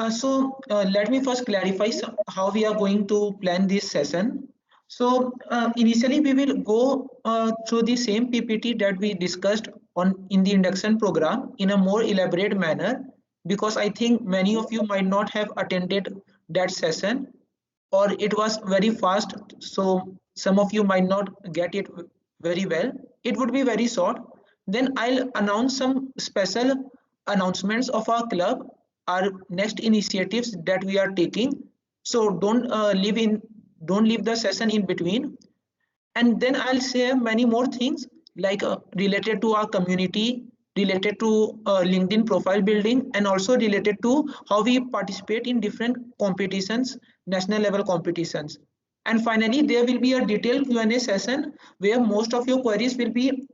Let me first clarify how we are going to plan this session. Initially we will go through the same PPT that we discussed on in the induction program in a more elaborate manner, because I think many of you might not have attended that session, or it was very fast, so some of you might not get it very well. It would be very short. Then I'll announce some special announcements of our club, our next initiatives that we are taking. So don't leave the session in between. And then I'll share many more things like related to our community, related to LinkedIn profile building, and also related to how we participate in different competitions, national level competitions. And finally, there will be a detailed Q&A session where most of your queries will be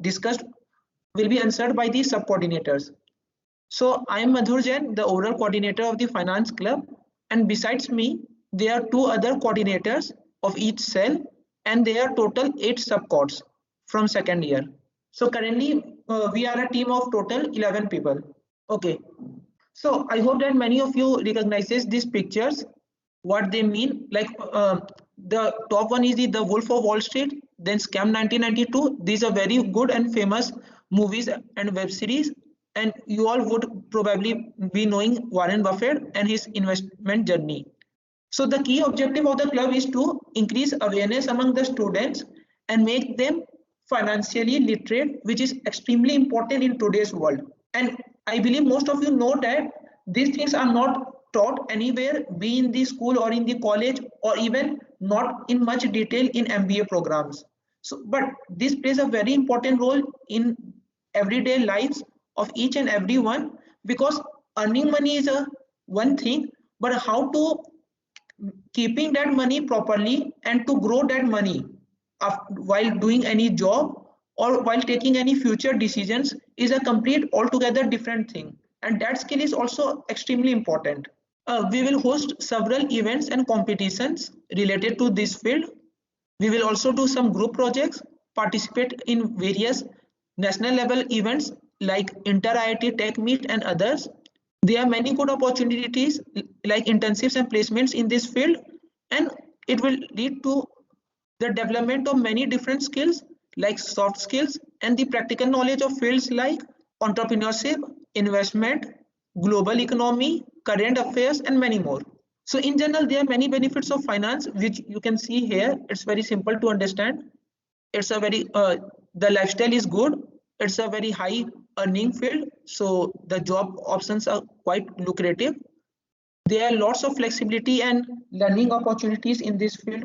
discussed, will be answered by the sub coordinators. So I am Madhur Jain, the overall coordinator of the finance club, and besides me, there are two other coordinators of each cell, and there are total 8 subcods from second year. So currently we are a team of total 11 people. Okay, so I hope that many of you recognizes these pictures, what they mean. Like the top one is the Wolf of Wall Street, then Scam 1992. These are very good and famous movies and web series, and you all would probably be knowing Warren Buffett and his investment journey. So the key objective of the club is to increase awareness among the students and make them financially literate, which is extremely important in today's world. And I believe most of you know that these things are not taught anywhere, be in the school or in the college, or even not in much detail in MBA programs. So, but this plays a very important role in everyday lives of each and every one, because earning money is a one thing, but how to keeping that money properly and to grow that money while doing any job or while taking any future decisions is a complete altogether different thing, and that skill is also extremely important. We will host several events and competitions related to this field. We will also do some group projects, participate in various national level events like Inter IIT Tech Meet and others. There are many good opportunities like internships and placements in this field, and it will lead to the development of many different skills like soft skills and the practical knowledge of fields like entrepreneurship, investment, global economy, current affairs, and many more. So in general, there are many benefits of finance, which you can see here. It's very simple to understand. It's a very, the lifestyle is good. It's a very high earning field. So the job options are quite lucrative. There are lots of flexibility and learning opportunities in this field,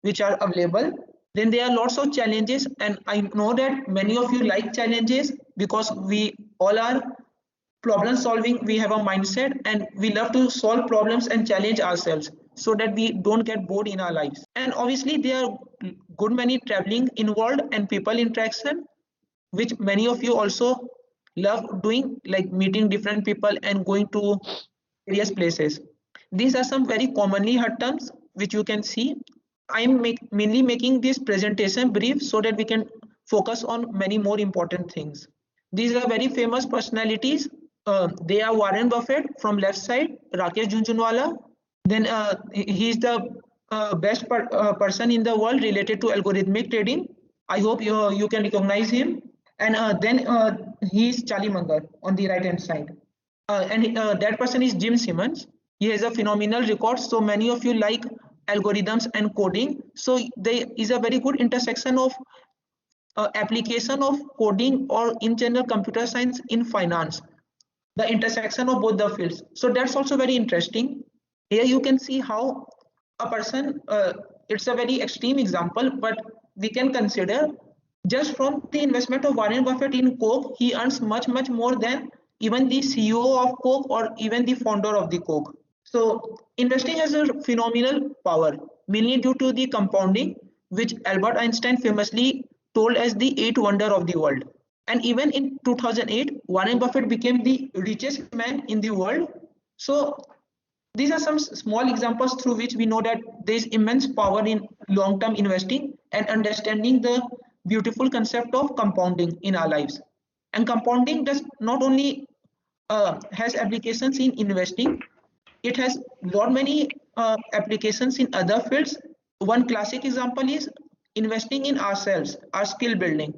which are available. Then there are lots of challenges, and I know that many of you like challenges because we all are problem solving. We have a mindset and we love to solve problems and challenge ourselves so that we don't get bored in our lives. And obviously there are good many traveling involved and people interaction, which many of you also love doing, like meeting different people and going to various places. These are some very commonly heard terms which you can see. I'm mainly making this presentation brief so that we can focus on many more important things. These are very famous personalities. They are Warren Buffett from left side, Rakesh Jhunjhunwala. Then he is the best person in the world related to algorithmic trading. I hope you can recognize him. And then he is Charlie Munger on the right hand side. And that person is Jim Simmons. He has a phenomenal record. So many of you like algorithms and coding. So there is a very good intersection of application of coding or in general computer science in finance, the intersection of both the fields. So that's also very interesting. Here you can see how a person, it's a very extreme example, but we can consider just from the investment of Warren Buffett in Coke, he earns much more than even the CEO of Coke or even the founder of the Coke. So investing has a phenomenal power, mainly due to the compounding, which Albert Einstein famously told as the eighth wonder of the world. And even in 2008, Warren Buffett became the richest man in the world. So these are some small examples through which we know that there is immense power in long-term investing and understanding the beautiful concept of compounding in our lives. And compounding does not only has applications in investing, it has lot many applications in other fields. One classic example is investing in ourselves, our skill building.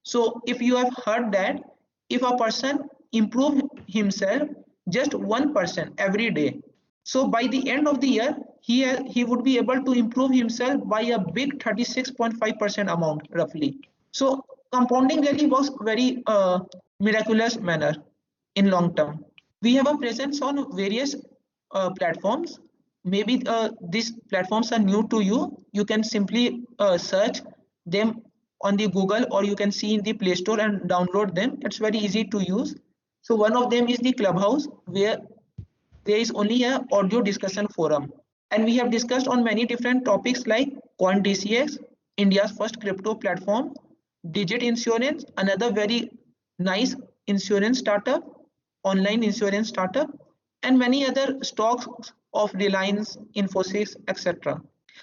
So if you have heard that if a person improve himself just 1% every day, so by the end of the year he would be able to improve himself by a big 36.5% amount roughly. So compounding really works very miraculous manner in long term. We have a presence on various platforms. Maybe these platforms are new to you. You can simply search them on the Google, or you can see in the Play Store and download them. It's very easy to use. So one of them is the Clubhouse, where there is only a audio discussion forum. And we have discussed on many different topics like CoinDCX, India's first crypto platform, Digit Insurance, another very nice insurance startup, online insurance startup, and many other stocks of Reliance, Infosys, etc.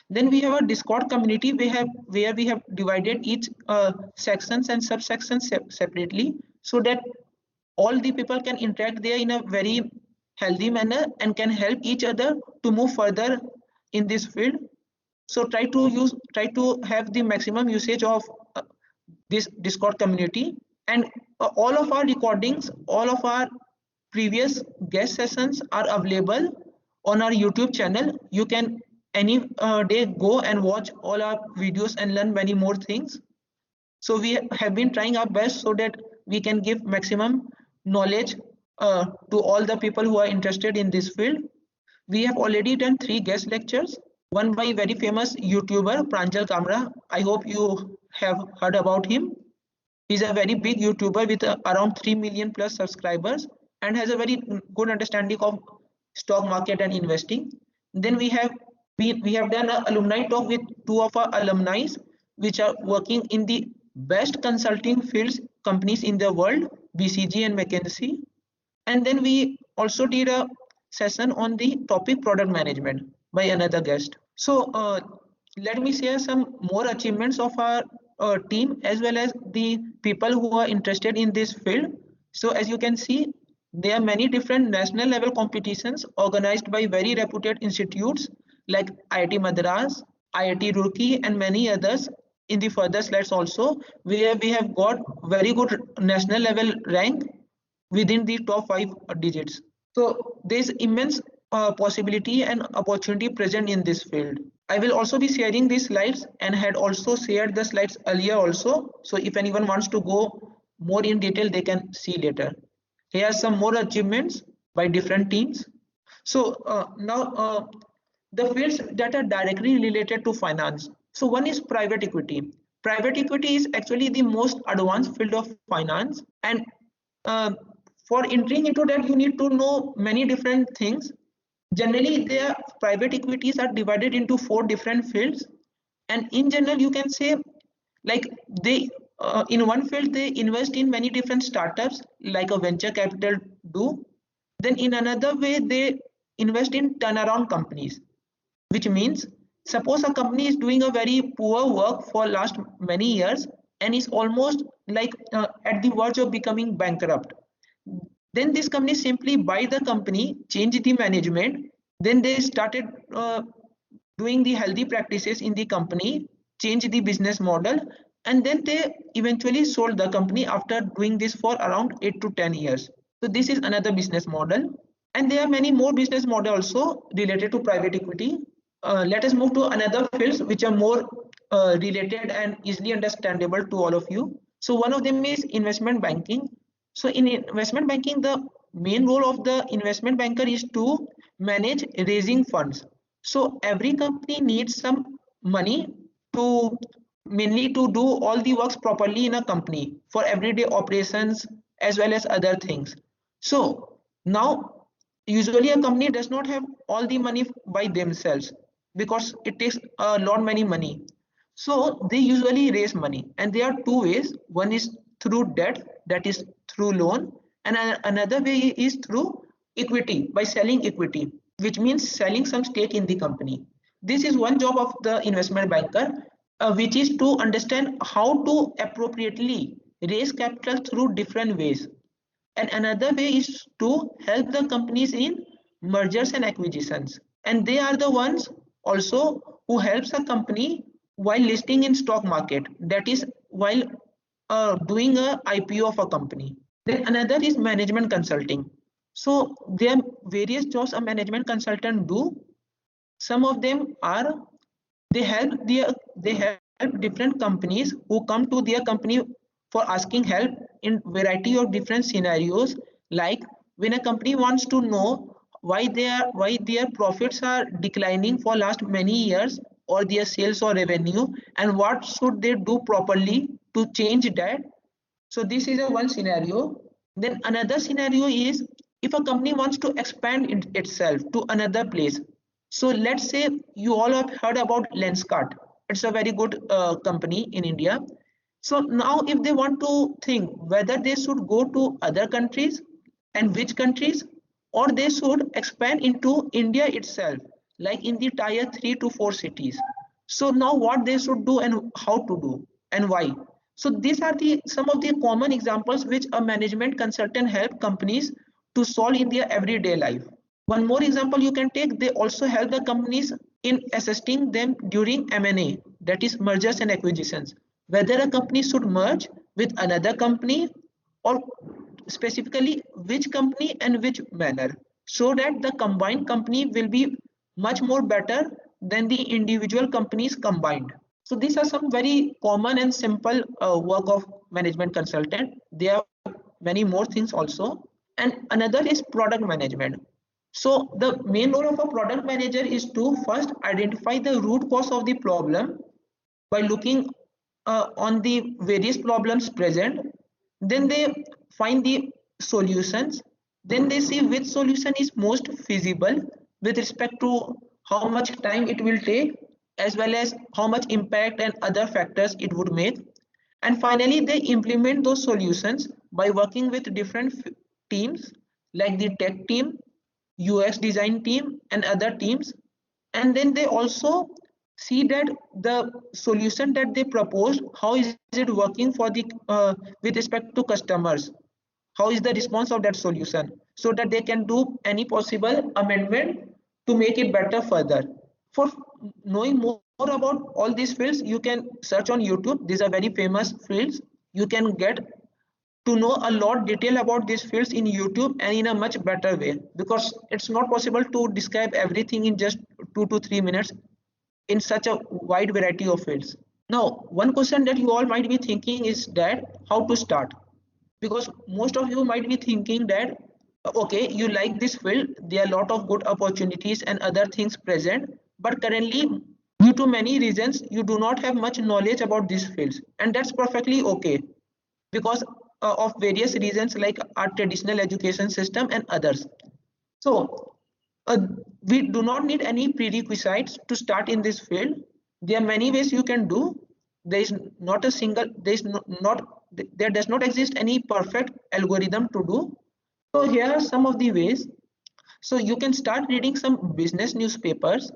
Then we have a Discord community where we have divided each sections and subsections separately, so that all the people can interact there in a very healthy manner and can help each other to move further in this field. So try to have the maximum usage of this Discord community. And all of our recordings, all of our previous guest sessions are available on our YouTube channel. You can any day go and watch all our videos and learn many more things. So we have been trying our best so that we can give maximum knowledge to all the people who are interested in this field. We have already done 3 guest lectures, one by very famous YouTuber Pranjal Kamra. I hope you have heard about him. He's a very big YouTuber with around 3 million plus subscribers and has a very good understanding of stock market and investing. Then we have done an alumni talk with 2 of our alumni, which are working in the best consulting fields companies in the world, BCG and McKinsey. And then we also did a session on the topic product management by another guest. So let me share some more achievements of our team as well as the people who are interested in this field. So as you can see, there are many different national level competitions organized by very reputed institutes like IIT Madras, IIT Roorkee, and many others in the further slides also, where we have got very good national level rank within the top 5 digits. So there's immense possibility and opportunity present in this field. I will also be sharing these slides and had also shared the slides earlier also. So if anyone wants to go more in detail, they can see later. Here are some more achievements by different teams. So now the fields that are directly related to finance. So one is private equity. Private equity is actually the most advanced field of finance, and for entering into that you need to know many different things. Generally, their private equities are divided into 4 different fields, and in general you can say like they in one field they invest in many different startups like a venture capital do. Then in another way they invest in turnaround companies, which means suppose a company is doing a very poor work for last many years and is almost like at the verge of becoming bankrupt. Then this company simply buy the company, change the management, then they started doing the healthy practices in the company, change the business model, and then they eventually sold the company after doing this for around 8 to 10 years. So this is another business model, and there are many more business models also related to private equity. Let us move to another fields which are more related and easily understandable to all of you. So one of them is investment banking. So in investment banking, the main role of the investment banker is to manage raising funds. So every company needs some money to mainly to do all the works properly in a company for everyday operations as well as other things. So now usually a company does not have all the money by themselves because it takes a lot many money. So they usually raise money, and there are 2 ways. One is through debt, that is through loan, and another way is through equity, by selling equity, which means selling some stake in the company. This is one job of the investment banker, which is to understand how to appropriately raise capital through different ways. And another way is to help the companies in mergers and acquisitions, and they are the ones also who helps a company while listing in stock market, that is while doing a IPO of a company. Then another is management consulting. So there are various jobs a management consultant do. Some of them are they help different companies who come to their company for asking help in variety of different scenarios, like when a company wants to know why their profits are declining for last many years, or their sales or revenue, and what should they do properly to change that. So this is a one scenario. Then another scenario is if a company wants to expand itself to another place. So let's say you all have heard about Lenskart. It's a very good company in India. So now if they want to think whether they should go to other countries and which countries, or they should expand into India itself, like in the tier 3 to 4 cities. So now what they should do and how to do and why. So these are the some of the common examples which a management consultant help companies to solve in their everyday life. One more example you can take, they also help the companies in assisting them during M&A, that is mergers and acquisitions, whether a company should merge with another company, or specifically which company and which manner, so that the combined company will be much more better than the individual companies combined. So these are some very common and simple work of management consultant. There are many more things also. And another is product management. So the main role of a product manager is to first identify the root cause of the problem by looking on the various problems present. Then they find the solutions. Then they see which solution is most feasible with respect to how much time it will take, as well as how much impact and other factors it would make. And finally, they implement those solutions by working with different teams like the tech team, UX design team, and other teams. And then they also see that the solution that they proposed, how is it working for the with respect to customers, how is the response of that solution, so that they can do any possible amendment to make it better further. For knowing more about all these fields, you can search on YouTube. These are very famous fields. You can get to know a lot detail about these fields in YouTube and in a much better way, because it's not possible to describe everything in just 2 to 3 minutes in such a wide variety of fields. Now, one question that you all might be thinking is that how to start, because most of you might be thinking that okay, you like this field, there are a lot of good opportunities and other things present, but currently due to many reasons you do not have much knowledge about these fields, and that's perfectly okay, because of various reasons like our traditional education system and others. So uh, we do not need any prerequisites to start in this field. There are many ways you can do. There is not a single, there is not there does not exist any perfect algorithm to do. So here are some of the ways. So you can start reading some business newspapers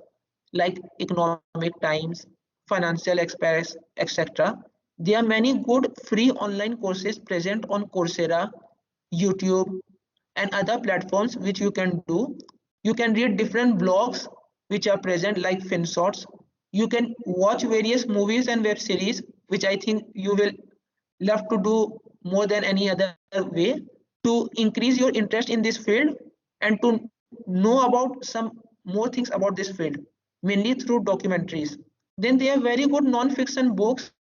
like Economic Times, Financial Express, etc. There are many good free online courses present on Coursera, YouTube, and other platforms which you can do. You can read different blogs which are present like FinShots. You can watch various movies and web series, which I think you will love to do more than any other way to increase your interest in this field and to know about some more things about this field, mainly through documentaries. Then there are very good non-fiction books,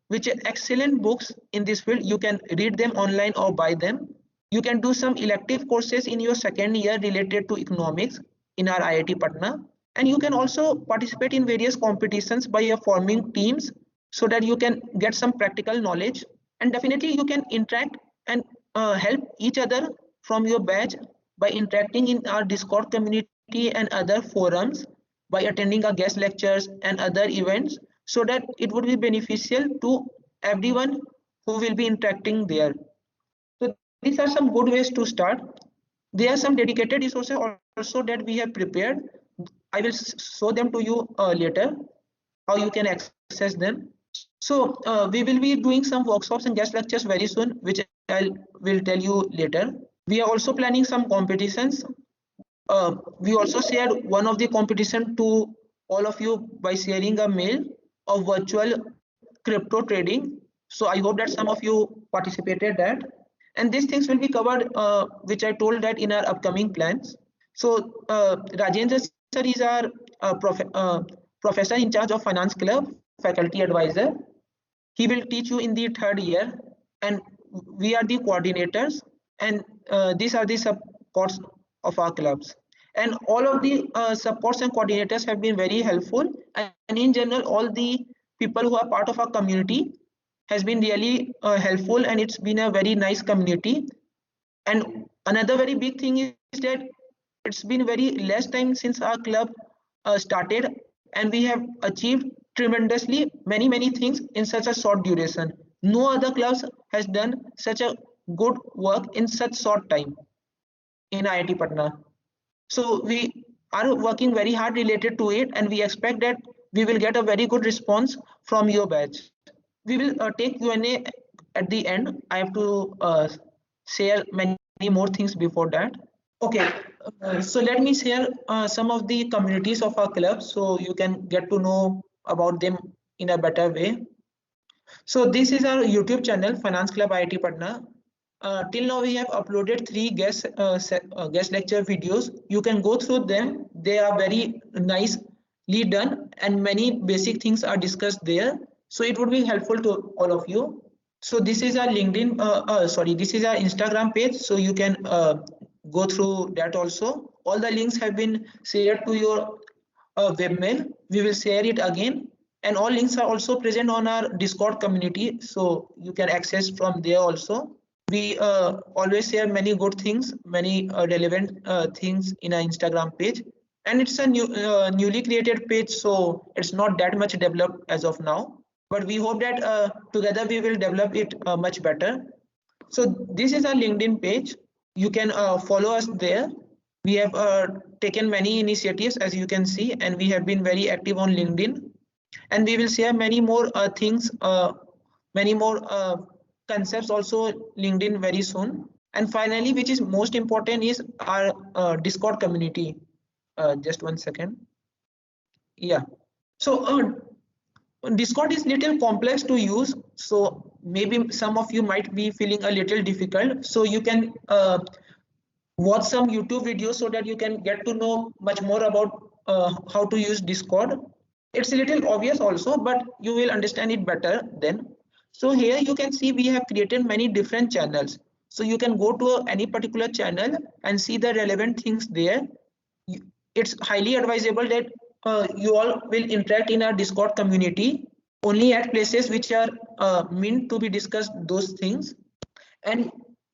which are excellent books in this field. You can read them online or buy them. You can do some elective courses in your second year related to economics in our IIT Patna. And you can also participate in various competitions by forming teams so that you can get some practical knowledge. And definitely you can interact and help each other from your batch by interacting in our Discord community and other forums, by attending our guest lectures and other events, so that it would be beneficial to everyone who will be interacting there. So these are some good ways to start. There are some dedicated resources also that we have prepared. I will show them to you later, how you can access them. So we will be doing some workshops and guest lectures very soon, which I will tell you later. We are also planning some competitions. We also shared one of the competition to all of you by sharing a mail of virtual crypto trading. So I hope that some of you participated that. And these things will be covered, which I told that in our upcoming plans. So Rajendra sir is our professor in charge of finance club, faculty advisor. He will teach you in the third year, and we are the coordinators, and these are the supports of our clubs. And all of the supports and coordinators have been very helpful. And in general, all the people who are part of our community has been really helpful, and it's been a very nice community. And another very big thing is that it's been very less time since our club started, and we have achieved tremendously many things in such a short duration. No other clubs has done such a good work in such short time in IIT Patna. So we are working very hard related to it, and we expect that we will get a very good response from your batch. We will take Q&A at the end. I have to share many more things before that. Okay, so let me share some of the communities of our club so you can get to know about them in a better way. So this is our YouTube channel, Finance Club IIT Patna. Till now we have uploaded 3 guest lecture videos. You can go through them. They are very nicely done, and many basic things are discussed there. So it would be helpful to all of you. So this is our LinkedIn, this is our Instagram page. So you can go through that also. All the links have been shared to your webmail. We will share it again. And all links are also present on our Discord community. So you can access from there also. We always share many good things, many relevant things in our Instagram page. And it's a newly created page, so it's not that much developed as of now. But we hope that together we will develop it much better. So this is our LinkedIn page. You can follow us there. We have taken many initiatives, as you can see, and we have been very active on LinkedIn. And we will share many more things, many more concepts also LinkedIn very soon. And finally, which is most important, is our Discord community. Just one second. Yeah. So Discord is little complex to use, so maybe some of you might be feeling a little difficult. So you can watch some YouTube videos so that you can get to know much more about how to use Discord. It's a little obvious also, but you will understand it better then. So here you can see we have created many different channels. So you can go to any particular channel and see the relevant things there. It's highly advisable that you all will interact in our Discord community only at places which are meant to be discussed those things, and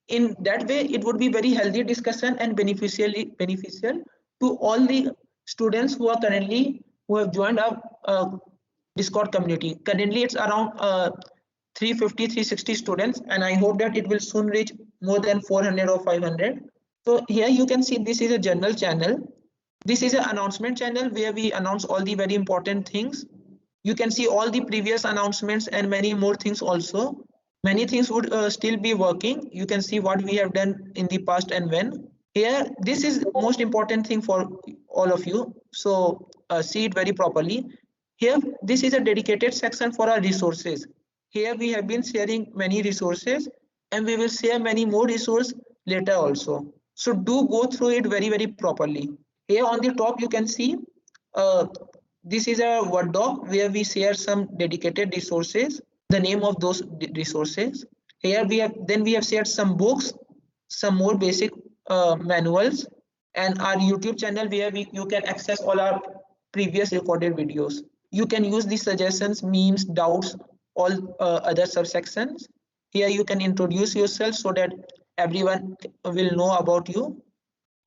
in that way it would be very healthy discussion and beneficial to all the students who have joined our Discord community. Currently it's around 350-360 students, and I hope that it will soon reach more than 400 or 500. So here you can see this is a general channel. This is an announcement channel where we announce all the very important things. You can see all the previous announcements and many more things also. Many things would still be working. You can see what we have done in the past and when. Here, this is the most important thing for all of you. So see it very properly. Here, this is a dedicated section for our resources. Here we have been sharing many resources, and we will share many more resources later also. So do go through it very properly. Here on the top you can see this is a Word doc where we share some dedicated resources, the name of those resources. Here we have shared some books, some more basic manuals, and our YouTube channel where you can access all our previous recorded videos. You can use the suggestions, memes, doubts, all other subsections. Here you can introduce yourself so that everyone will know about you.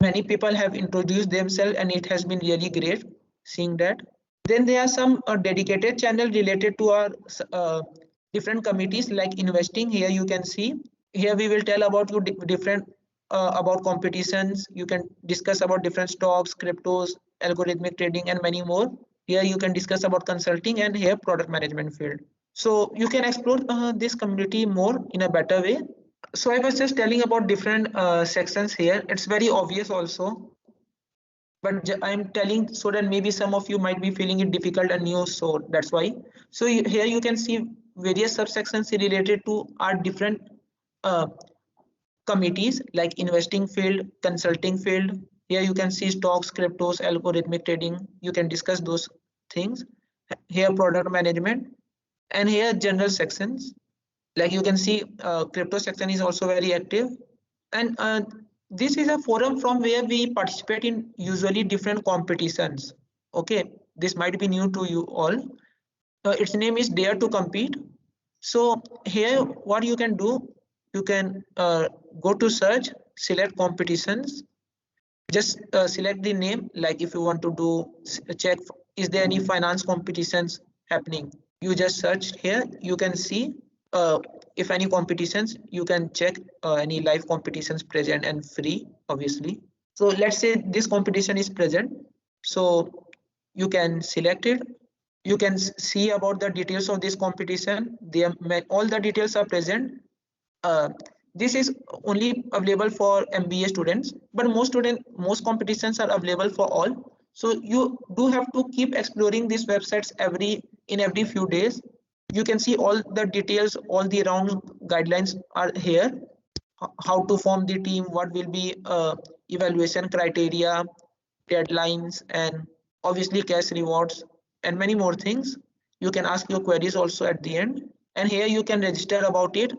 Many people have introduced themselves, and it has been really great seeing that. Then there are some dedicated channel related to our different committees like investing. Here you can see. Here we will tell about you different about competitions. You can discuss about different stocks, cryptos, algorithmic trading, and many more. Here you can discuss about consulting, and here product management field. So you can explore this community more in a better way. So I was just telling about different sections here. It's very obvious also. but I'm telling so that maybe some of you might be feeling it difficult and new, so that's why. So here you can see various subsections related to our different uh, committees like investing field, consulting field. Here you can see stocks, cryptos, algorithmic trading. You can discuss those things. Here product management, and here general sections. Like you can see crypto section is also very active, and this is a forum from where we participate in usually different competitions. Okay, this might be new to you all. Its name is Dare to Compete. So here what you can do, you can go to search, select competitions, just select the name. Like if you want to do check, is there any finance competitions happening, you just search here. You can see if any competitions, you can check any live competitions present and free, obviously. So let's say this competition is present, so you can select it. You can see about the details of this competition. All the details are present. uh, this is only available for MBA students, but most competitions are available for all. So you do have to keep exploring these websites in every few days. You can see all the details, all the round guidelines are here. How to form the team, what will be evaluation criteria, deadlines, and obviously cash rewards, and many more things. You can ask your queries also at the end, and here you can register about it.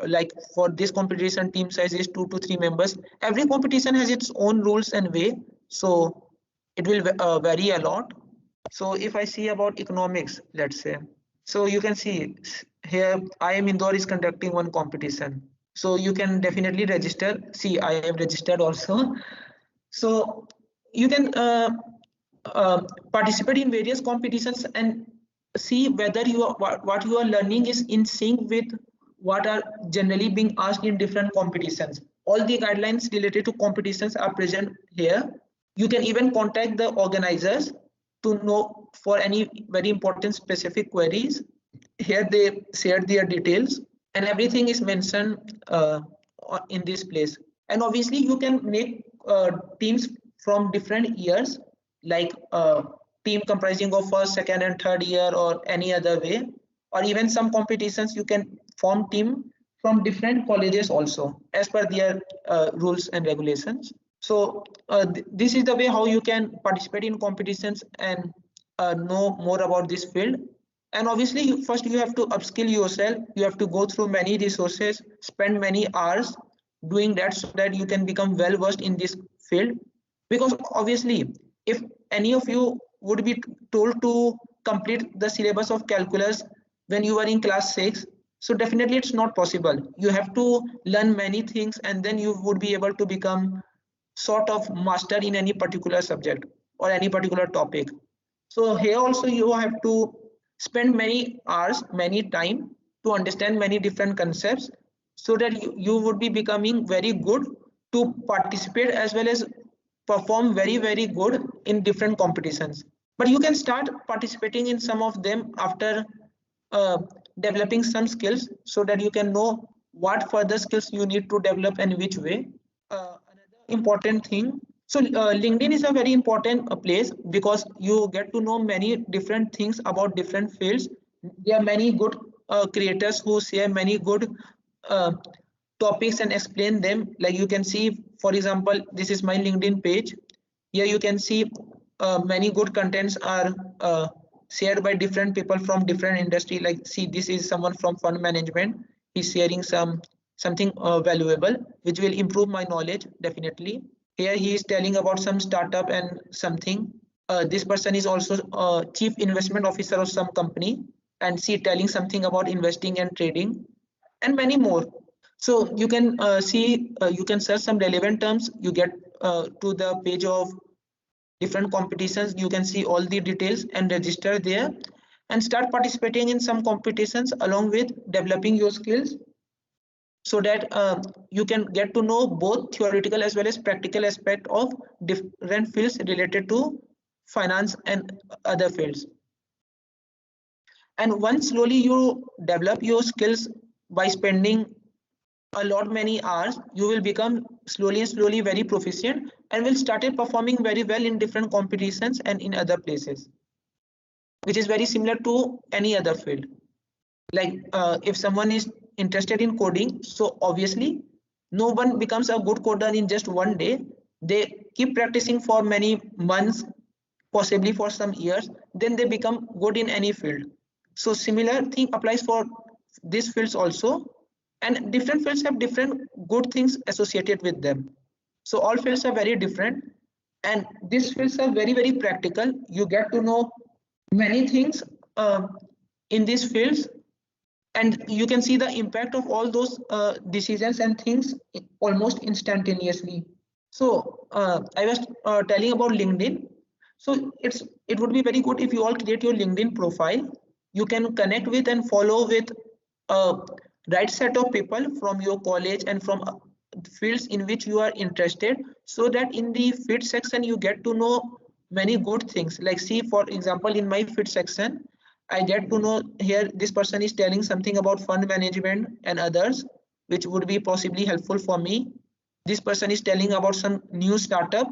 Like for this competition, team size is 2 to 3 members. Every competition has its own rules and way, so it will vary a lot. So if I see about economics, let's say, so you can see here IIM Indore is conducting one competition. So you can definitely register. See, I have registered also. So you can uh, participate in various competitions and see whether what you are learning is in sync with what are generally being asked in different competitions. All the guidelines related to competitions are present here. You can even contact the organizers to know for any very important specific queries. Here they share their details, and everything is mentioned in this place. And obviously you can make teams from different years, like team comprising of first, second, and third year, or any other way. Or even some competitions you can form team from different colleges also, as per their rules and regulations. So this is the way how you can participate in competitions and know more about this field. And obviously first you have to upskill yourself. You have to go through many resources, spend many hours doing that, so that you can become well versed in this field. Because obviously if any of you would be told to complete the syllabus of calculus when you were in class 6, so definitely it's not possible. You have to learn many things, and then you would be able to become sort of master in any particular subject or any particular topic. So here also you have to spend many hours, many time to understand many different concepts, so that you would be becoming very good to participate as well as perform very good in different competitions. But you can start participating in some of them after uh, developing some skills, so that you can know what further skills you need to develop and which way. Another important thing, so LinkedIn is a very important place, because you get to know many different things about different fields. There are many good creators who share many good uh, topics and explain them. Like you can see, for example, this is my LinkedIn page. Here you can see many good contents are shared by different people from different industry. Like see, this is someone from fund management. He's sharing something valuable which will improve my knowledge definitely. Here he is telling about some startup and something. This person is also chief investment officer of some company, and she telling something about investing and trading, and many more. So you can see, you can search some relevant terms. You get to the page of different competitions. You can see all the details and register there, and start participating in some competitions along with developing your skills, so that you can get to know both theoretical as well as practical aspect of different fields related to finance and other fields. And once slowly you develop your skills by spending a lot many hours, you will become slowly and slowly very proficient and will started performing very well in different competitions and in other places, which is very similar to any other field. Like if someone is interested in coding, so obviously no one becomes a good coder in just one day. They keep practicing for many months, possibly for some years, then they become good in any field. So similar thing applies for these fields also, and different fields have different good things associated with them. So all fields are very different, and these fields are very practical. You get to know many things in these fields, and you can see the impact of all those decisions and things almost instantaneously. So I was telling about LinkedIn. So it would be very good if you all create your LinkedIn profile. You can connect with and follow with a right set of people from your college and from fields in which you are interested, so that in the feed section you get to know many good things. Like, see, for example, in my feed section, I get to know here this person is telling something about fund management and others, which would be possibly helpful for me. This person is telling about some new startup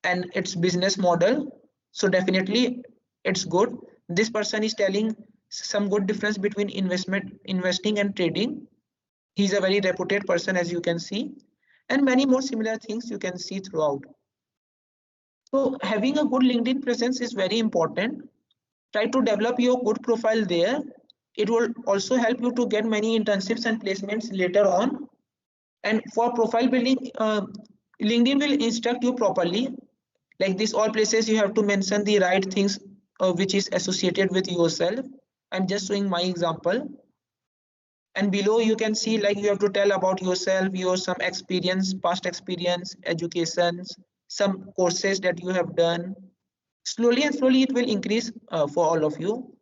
and its business model, so definitely it's good. This person is telling some good difference between investing and trading. He's a very reputed person, as you can see, and many more similar things you can see throughout. So having a good LinkedIn presence is very important. Try to develop your good profile there. It will also help you to get many internships and placements later on. And for profile building, LinkedIn will instruct you properly. Like this, all places you have to mention the right things which is associated with yourself. I'm just showing my example. And below you can see, like, you have to tell about yourself, your some experience, past experience, educations, some courses that you have done. Slowly and slowly it will increase for all of you.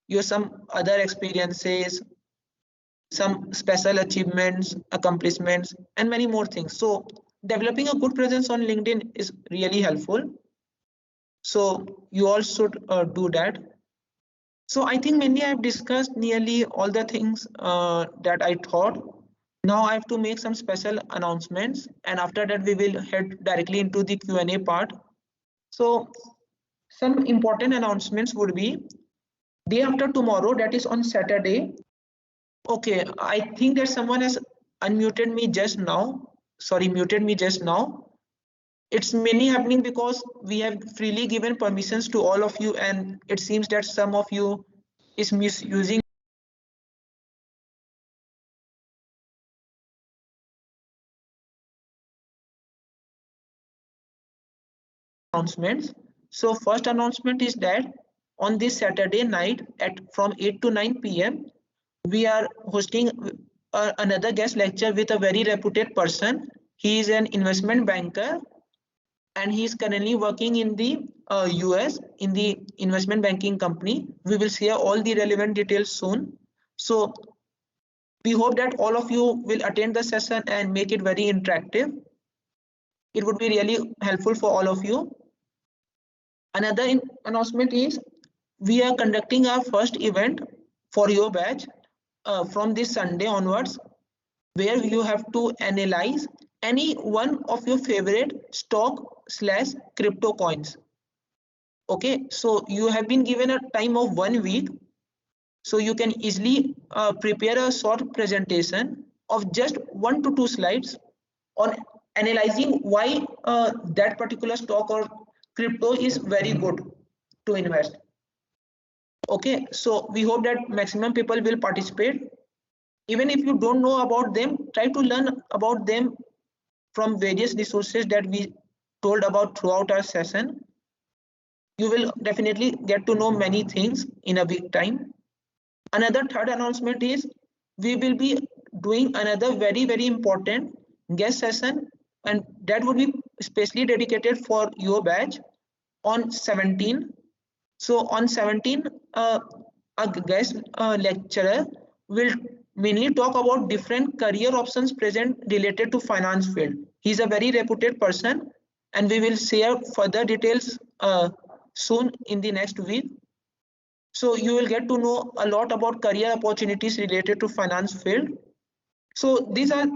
Your some other experiences, some special achievements, accomplishments, and many more things. So developing a good presence on LinkedIn is really helpful. So you all should do that. So I think mainly I've discussed nearly all the things that I thought. Now I have to make some special announcements, and after that we will head directly into the Q&A part. So some important announcements would be day after tomorrow, that is on Saturday. Okay, I think that someone has unmuted me just now. Sorry, muted me just now. It's mainly happening because we have freely given permissions to all of you, and it seems that some of you is misusing announcements. So first announcement is that on this Saturday night at from 8 to 9 p.m. we are hosting another guest lecture with a very reputed person. He is an investment banker and he is currently working in the US in the investment banking company. We will share all the relevant details soon. So we hope that all of you will attend the session and make it very interactive. It would be really helpful for all of you. Another announcement is we are conducting our first event for your batch from this Sunday onwards, where you have to analyze any one of your favorite stock/crypto coins. Okay, so you have been given a time of 1 week, so you can easily prepare a short presentation of just 1 to 2 slides on analyzing why that particular stock or crypto is very good to invest. Okay, so we hope that maximum people will participate. Even if you don't know about them, try to learn about them from various resources that we told about throughout our session. You will definitely get to know many things in a week time. Another third announcement is we will be doing another very important guest session, and that would be especially dedicated for your batch on 17. So on 17, a guest lecturer will mainly talk about different career options present related to finance field. He's a very reputed person, and we will share further details soon in the next week. So you will get to know a lot about career opportunities related to finance field. So these are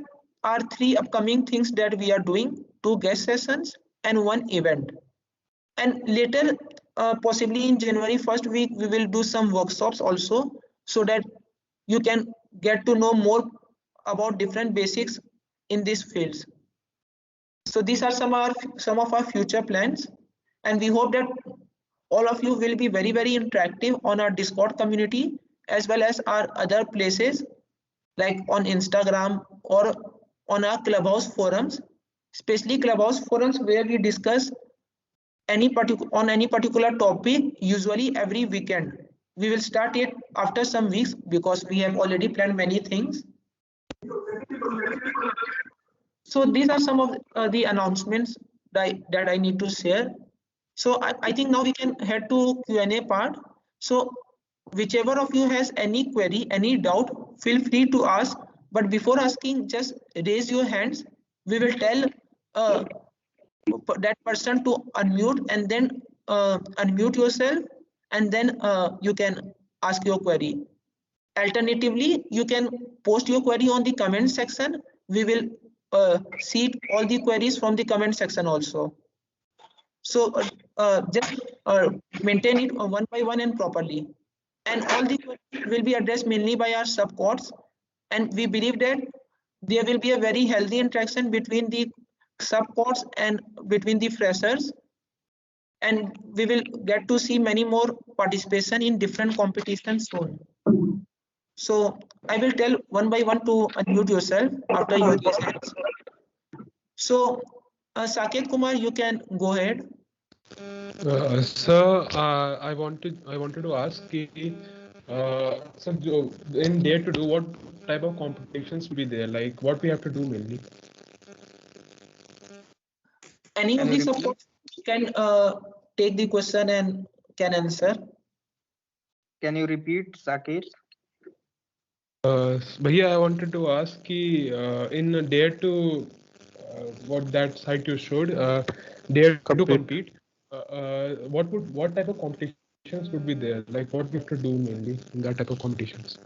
our three upcoming things that we are doing: two guest sessions and one event. And later, possibly in January first week, we will do some workshops also, so that you can get to know more about different basics in these fields. So these are some of our future plans, and we hope that all of you will be very interactive on our Discord community as well as our other places like on Instagram or on our Clubhouse forums, especially Clubhouse forums where we discuss any particular topic, usually every weekend. We will start it after some weeks because we have already planned many things. So these are some of the announcements that I need to share. So I think now we can head to Q&A part. So whichever of you has any query, any doubt, feel free to ask. But before asking, just raise your hands. We will tell uh, that person to unmute, and then unmute yourself, and then you can ask your query. Alternatively, you can post your query on the comment section. We will see all the queries from the comment section also. So just maintain it one by one and properly. And all the queries will be addressed mainly by our subcourts. And we believe that there will be a very healthy interaction between the subcourts and between the freshers. And we will get to see many more participation in different competitions soon. So I will tell one by one to unmute yourself after you raise hands. So Saket Kumar, you can go ahead. Sir, I wanted to ask, so in Dare to Do, what type of competitions will be there? Like what we have to do mainly? Any of Can you the repeat? support can take the question and can answer. Can you repeat, Saket? Bhaiya, I wanted to ask, in Dare to, what that site you showed, Dare to Compete, what type of competitions would be there? Like what we have to do mainly in that type of competitions?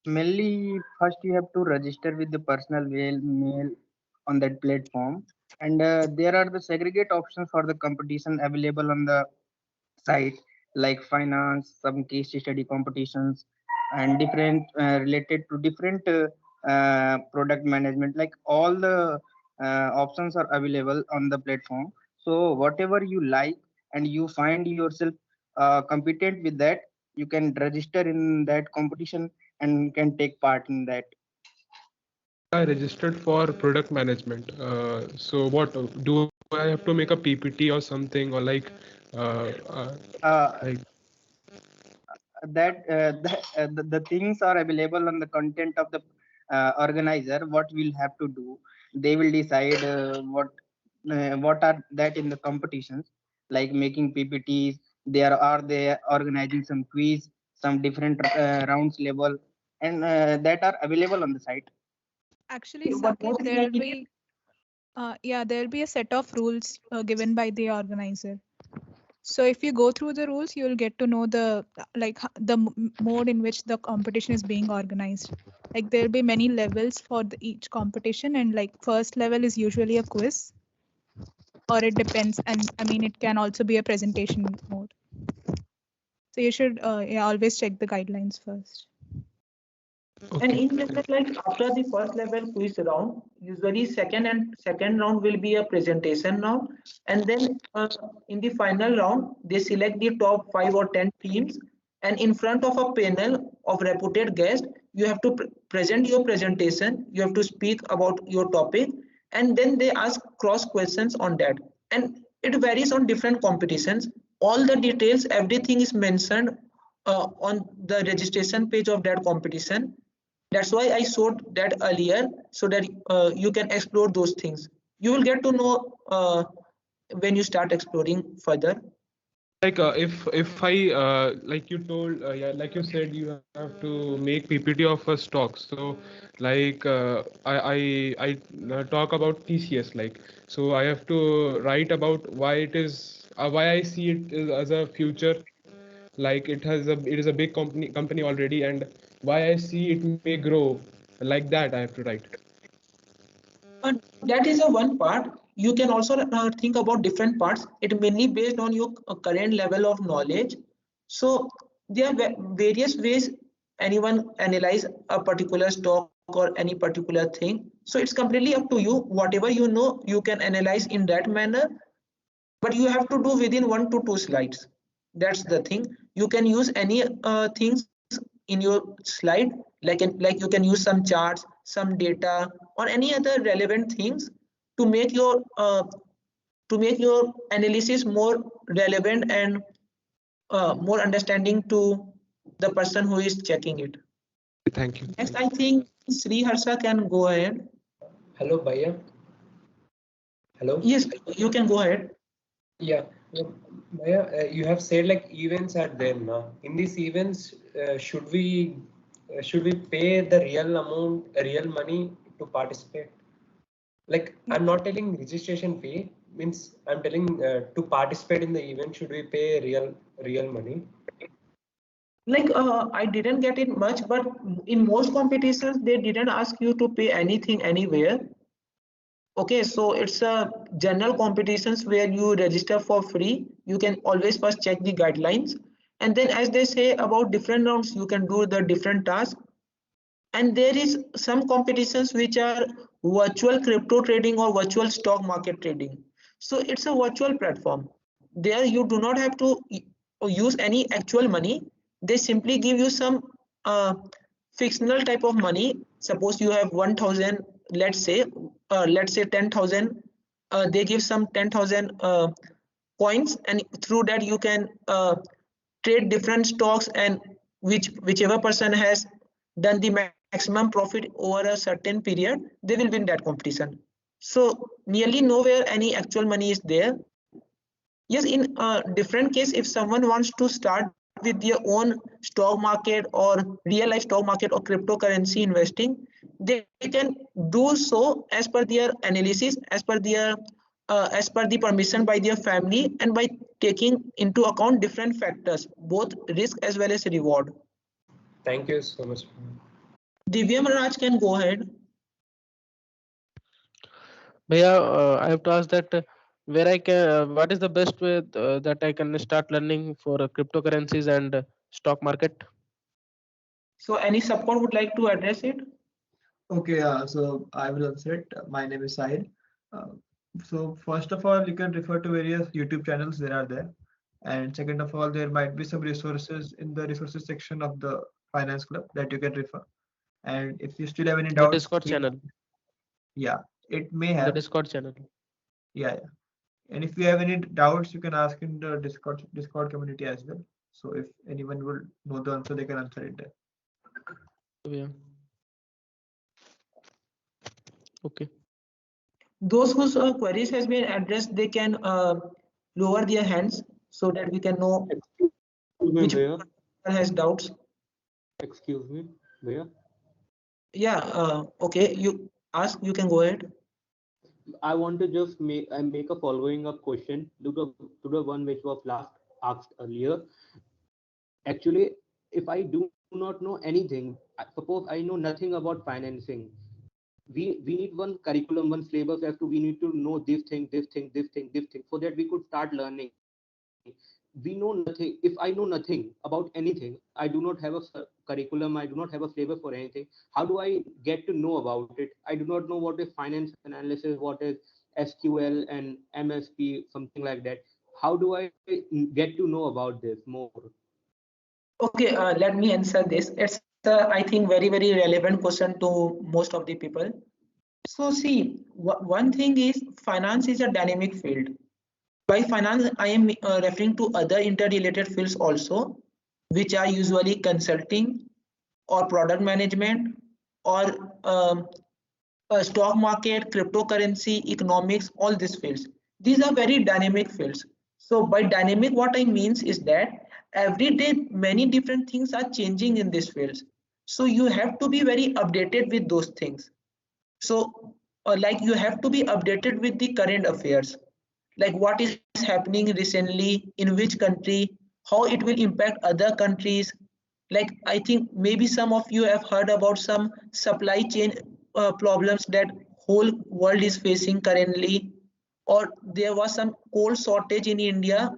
Mainly, first you have to register with the personal mail on that platform, and there are the segregate options for the competition available on the site, like finance, some case study competitions, and different related to different product management. Like all the options are available on the platform. So whatever you like and you find yourself competent with that, you can register in that competition and can take part in that. I registered for product management. So what do I have to make a PPT or something, or like, Uh, like the things are available on the content of the organizer. What we'll have to do, they will decide what are that in the competitions, like making ppts. They organizing some quiz, some different rounds level, and that are available on the site. Actually, One more Saket, thing I need. there'll be a set of rules given by the organizer. So if you go through the rules, you'll get to know the mode in which the competition is being organized. Like there'll be many levels for each competition, and like first level is usually a quiz, or it depends. And I mean, it can also be a presentation mode. So you should always check the guidelines first. And okay. in general, like after the first level quiz round, usually second round will be a presentation round, and then in the final round they select the top 5 or 10 teams, and in front of a panel of reputed guests, you have to present your presentation. You have to speak about your topic, and then they ask cross questions on that. And it varies on different competitions. All the details, everything is mentioned on the registration page of that competition. That's why I showed that earlier, so that you can explore those things. You will get to know when you start exploring further. Like if I like you told, yeah, like you said, you have to make PPT of a stock. So like I talk about TCS, like, so I have to write about why it is, why I see it as a future, like it is a big company already, and why I see it may grow. like that I have to write. That is a one part. You can also think about different parts. It mainly based on your current level of knowledge. So there are various ways anyone analyze a particular stock or any particular thing. So it's completely up to you. Whatever you know, you can analyze in that manner, but you have to do within 1 to 2 slides. That's the thing. You can use any things in your slide, like you can use some charts, some data, or any other relevant things to make your analysis more relevant and more understanding to the person who is checking it. Thank you. Next, I think Sri Harsha can go ahead. Hello, Bhaiya. Hello. Yes, you can go ahead. Yeah. Bhaiya, you have said like events are there now. In these events, should we pay the real amount, real money to participate? Like I'm not telling registration fee. Means I'm telling to participate in the event, should we pay real money? Like I didn't get it much, but in most competitions they didn't ask you to pay anything anywhere. Okay, so it's a general competitions where you register for free. You can always first check the guidelines, and then as they say about different rounds, you can do the different tasks. And there is some competitions which are virtual crypto trading or virtual stock market trading. So it's a virtual platform. There you do not have to use any actual money. They simply give you some uh, fictional type of money. Suppose you have 1000, let's say 10,000. They give some 10,000 coins, and through that you can trade different stocks, and whichever person has done the maximum profit over a certain period, they will win that competition. So nearly nowhere any actual money is there. Yes, in a different case, if someone wants to start with their own stock market or real life stock market or cryptocurrency investing, they can do so as per their analysis, as per the permission by their family, and by taking into account different factors, both risk as well as reward. Thank you so much. Divyam Raj can go ahead. Bhaiya, I have to ask that where I can, what is the best way that I can start learning for cryptocurrencies and stock market? So any support would like to address it? Okay, so I will answer it. My name is Sahid. Uh, so first of all, you can refer to various YouTube channels that are there. And second of all, there might be some resources in the resources section of the finance club that you can refer. And if you still have any The doubts, Discord channel. yeah, it may The have. Discord channel. Yeah. And if you have any doubts, you can ask in the Discord community as well. So if anyone will know the answer, they can answer it there. Yeah. Okay. Those whose queries has been addressed, they can lower their hands so that we can know which person has doubts. Excuse me, Bhaiya. Yeah, okay, you ask, you can go ahead. I want to just make a following up question to the one which was last asked earlier. Actually, if I do not know anything, suppose I know nothing about financing, we need one curriculum, one syllabus as to we need to know this thing, this thing, this thing, this thing, so that we could start learning. We know nothing. If I know nothing about anything, I do not have a curriculum, I do not have a syllabus for anything. How do I get to know about it? I do not know what is finance analysis, what is SQL and MSP, something like that. How do I get to know about this more? Okay, let me answer this. It's I think very relevant question to most of the people. So see, one thing is finance is a dynamic field. By finance, I am referring to other interrelated fields also, which are usually consulting or product management or stock market, cryptocurrency, economics, all these fields. These are very dynamic fields. So by dynamic, what I means is that every day many different things are changing in these fields. So you have to be very updated with those things. So like you have to be updated with the current affairs, like what is happening recently in which country, how it will impact other countries, Like I think maybe some of you have heard about some supply chain problems that whole world is facing currently, or there was some coal shortage in India,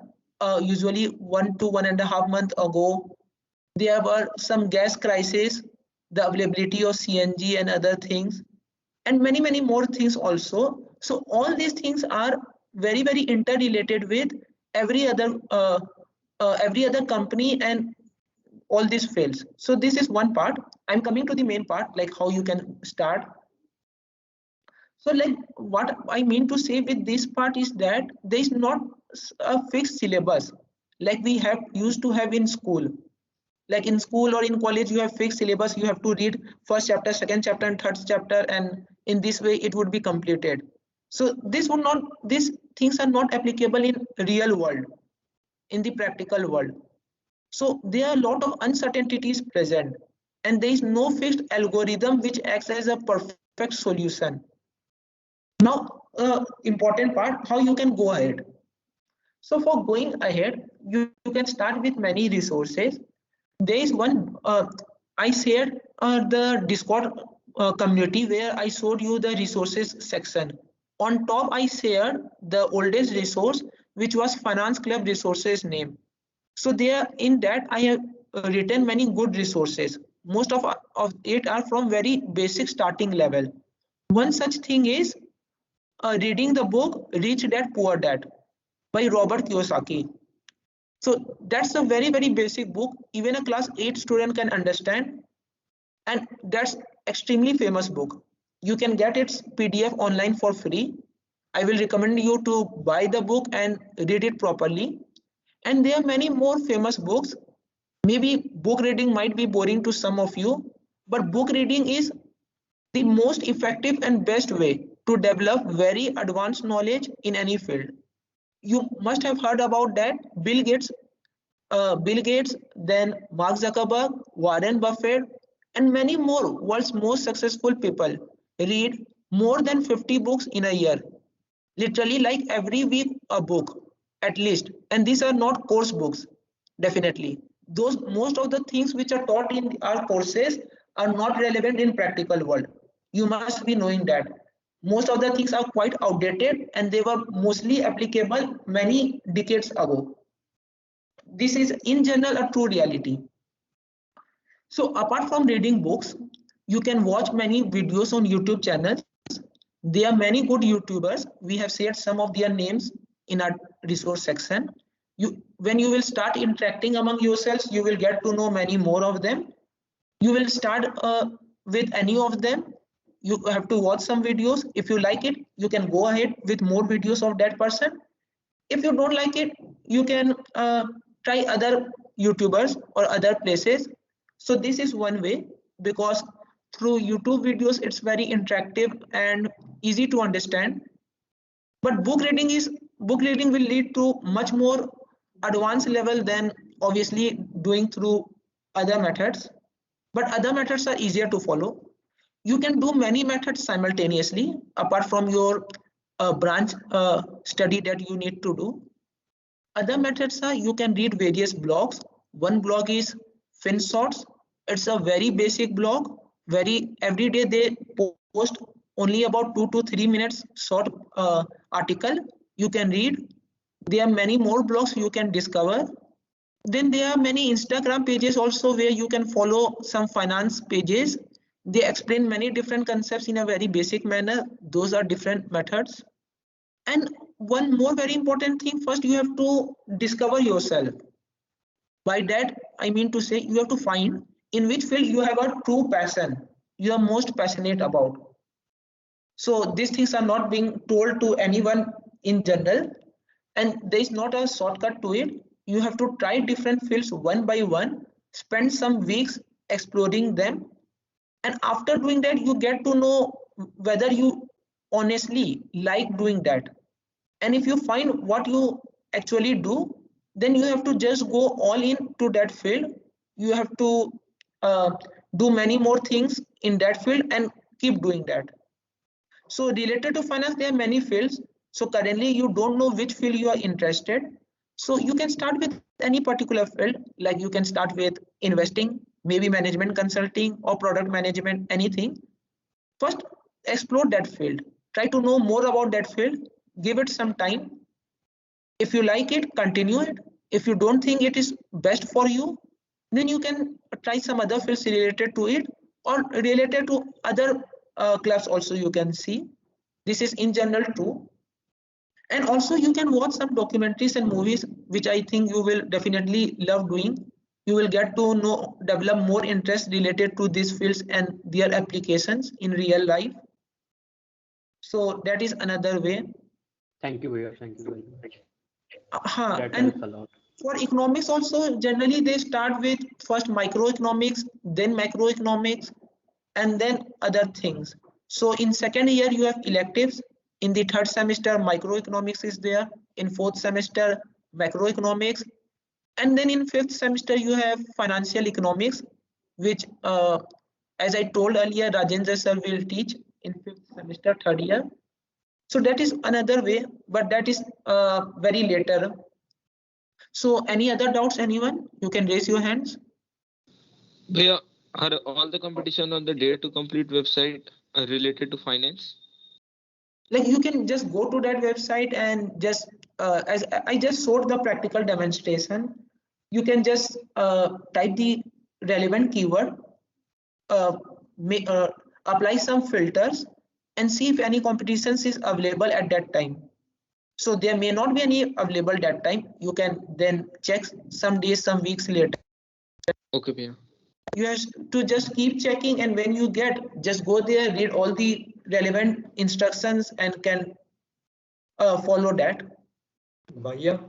usually 1 to 1.5 months ago. There were some gas crises, the availability of CNG and other things, and many more things also. So all these things are very interrelated with every other every other company, and all this fails. So this is one part. I'm coming to the main part, like how you can start. So like what I mean to say with this part is that there is not a fixed syllabus like we have used to have in school. Like in school or in college, you have fixed syllabus, you have to read first chapter, second chapter and third chapter, and in this way it would be completed. So this would not, these things are not applicable in real world, in the practical world. So there are a lot of uncertainties present, and there is no fixed algorithm which acts as a perfect solution. Now, important part, how you can go ahead. So for going ahead, you can start with many resources. There is one, I shared the Discord community where I showed you the resources section. On top, I shared the oldest resource, which was Finance Club resources name. So there in that I have written many good resources. Most of it are from very basic starting level. One such thing is reading the book Rich Dad Poor Dad by Robert Kiyosaki. So that's a very basic book. Even a class 8 student can understand, and that's extremely famous book. You can get its PDF online for free. I will recommend you to buy the book and read it properly. And there are many more famous books. Maybe book reading might be boring to some of you, but book reading is the most effective and best way to develop very advanced knowledge in any field. You must have heard about that Bill Gates, then Mark Zuckerberg, Warren Buffett, and many more world's most successful people read more than 50 books in a year. Literally, like every week, a book at least. And these are not course books, definitely. Those most of the things which are taught in our courses are not relevant in practical world. You must be knowing that. Most of the things are quite outdated and they were mostly applicable many decades ago. This is in general a true reality. So apart from reading books, you can watch many videos on YouTube channels. There are many good YouTubers. We have shared some of their names in our resource section. When you will start interacting among yourselves, you will get to know many more of them. You will start with any of them. You have to watch some videos. If you like it, you can go ahead with more videos of that person. If you don't like it, you can try other YouTubers or other places. So this is one way, because through YouTube videos it's very interactive and easy to understand. But book reading will lead to much more advanced level than obviously doing through other methods. But other methods are easier to follow. You can do many methods simultaneously apart from your branch study that you need to do. Other methods are you can read various blogs. One blog is FinShots. It's a very basic blog. Every day they post only about 2 to 3 minutes short article. You can read. There are many more blogs you can discover. Then there are many Instagram pages also where you can follow some finance pages. They explain many different concepts in a very basic manner. Those are different methods. And one more very important thing, first you have to discover yourself. By that, I mean to say you have to find in which field you have a true passion, you are most passionate about. So these things are not being told to anyone in general, and there is not a shortcut to it. You have to try different fields one by one, spend some weeks exploring them, and after doing that, you get to know whether you honestly like doing that. And if you find what you actually do, then you have to just go all in to that field. You have to uh, do many more things in that field and keep doing that. So related to finance, there are many fields. So currently you don't know which field you are interested. So you can start with any particular field, like you can start with investing, maybe management consulting or product management, anything. First, explore that field. Try to know more about that field. Give it some time. If you like it, continue it. If you don't think it is best for you, then you can try some other fields related to it or related to other clubs also you can see. This is in general too. And also you can watch some documentaries and movies, which I think you will definitely love doing. You will get to know, develop more interest related to these fields and their applications in real life. So that is another way. Thank you, Bhaiya. Thank you very much. That And helps a lot. for economics also, generally they start with first microeconomics, then macroeconomics, and then other things. So in second year you have electives. In the third semester microeconomics is there. In fourth semester macroeconomics, and then in fifth semester you have financial economics, which as I told earlier, Rajendra sir will teach in fifth semester, third year. So that is another way, but that is very later. So any other doubts, anyone? You can raise your hands. Bhaiya, are all the competition on the Dare to Complete website related to finance? Like you can just go to that website and just as I just showed the practical demonstration, you can just type the relevant keyword, uh, apply some filters and see if any competitions is available at that time. So there may not be any available that time. You can then check some days, some weeks later. Okay, Bhaiya. You have to just keep checking, and when you get, just go there, read all the relevant instructions and can follow that. Bhaiya?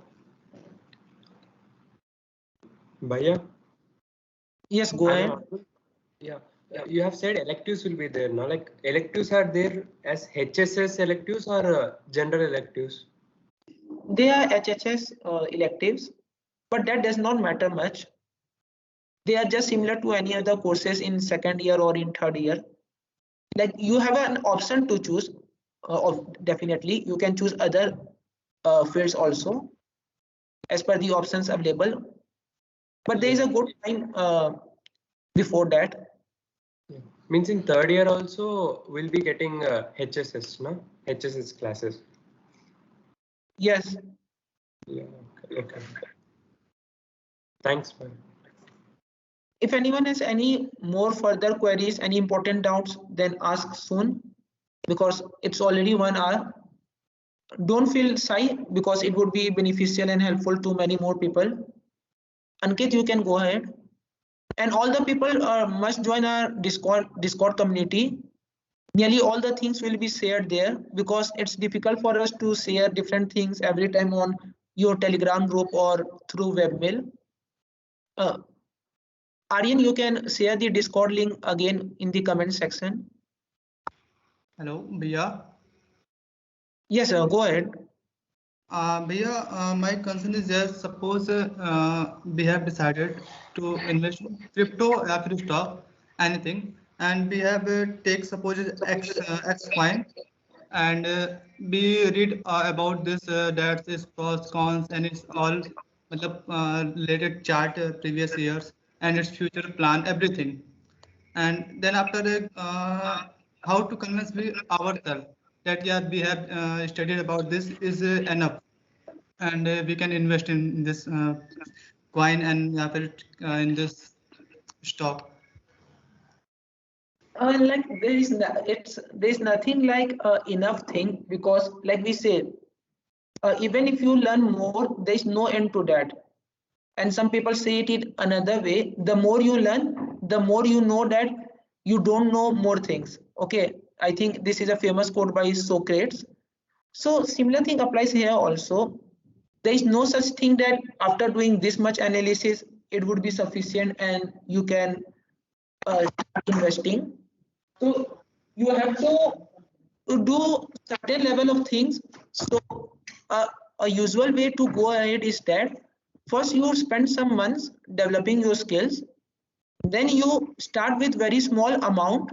Yes, go ahead. Yeah. You have said electives will be there now. Like electives are there as HSS electives or general electives? They are HHS electives, but that does not matter much. They are just similar to any other courses in second year or in third year. Like you have an option to choose. Definitely, you can choose other fields also as per the options available. But there is a good time before that. Yeah. Means in third year also we'll be getting HSS, no? HSS classes. Yes. Yeah. Okay. Thanks, man. If anyone has any more further queries, any important doubts, then ask soon, because it's already 1 hour. Don't feel shy, because it would be beneficial and helpful to many more people. Ankit, you can go ahead. And all the people must join our Discord community. Nearly all the things will be shared there, because it's difficult for us to share different things every time on your Telegram group or through webmail. Aryan, you can share the Discord link again in the comment section. Hello, Bhaiya. Yes, go ahead. Bhaiya, my concern is just suppose we have decided to invest in crypto or stock, anything, and we have take suppose X coin, and we read about this that is pros cons and it's all related chart previous years and its future plan everything, and then after how to convince ourselves that yeah we have studied about this is enough and we can invest in this coin and in this stock. Like there's nothing like enough thing, because like we say, even if you learn more, there's no end to that. And some people say it another way: the more you learn, the more you know that you don't know more things. Okay, I think this is a famous quote by Socrates. So similar thing applies here also. There is no such thing that after doing this much analysis, it would be sufficient and you can start investing. So you have to do certain level of things. So a usual way to go ahead is that first you spend some months developing your skills, then you start with very small amount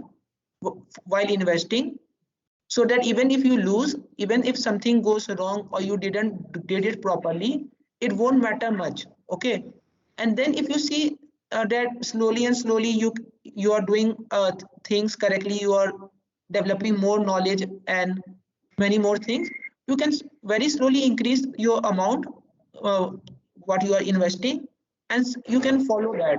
while investing, so that even if you lose, even if something goes wrong or you did it properly, it won't matter much. Okay, and then if you see that slowly and slowly you are doing things correctly, you are developing more knowledge and many more things, you can very slowly increase your amount uh, what you are investing, and you can follow that.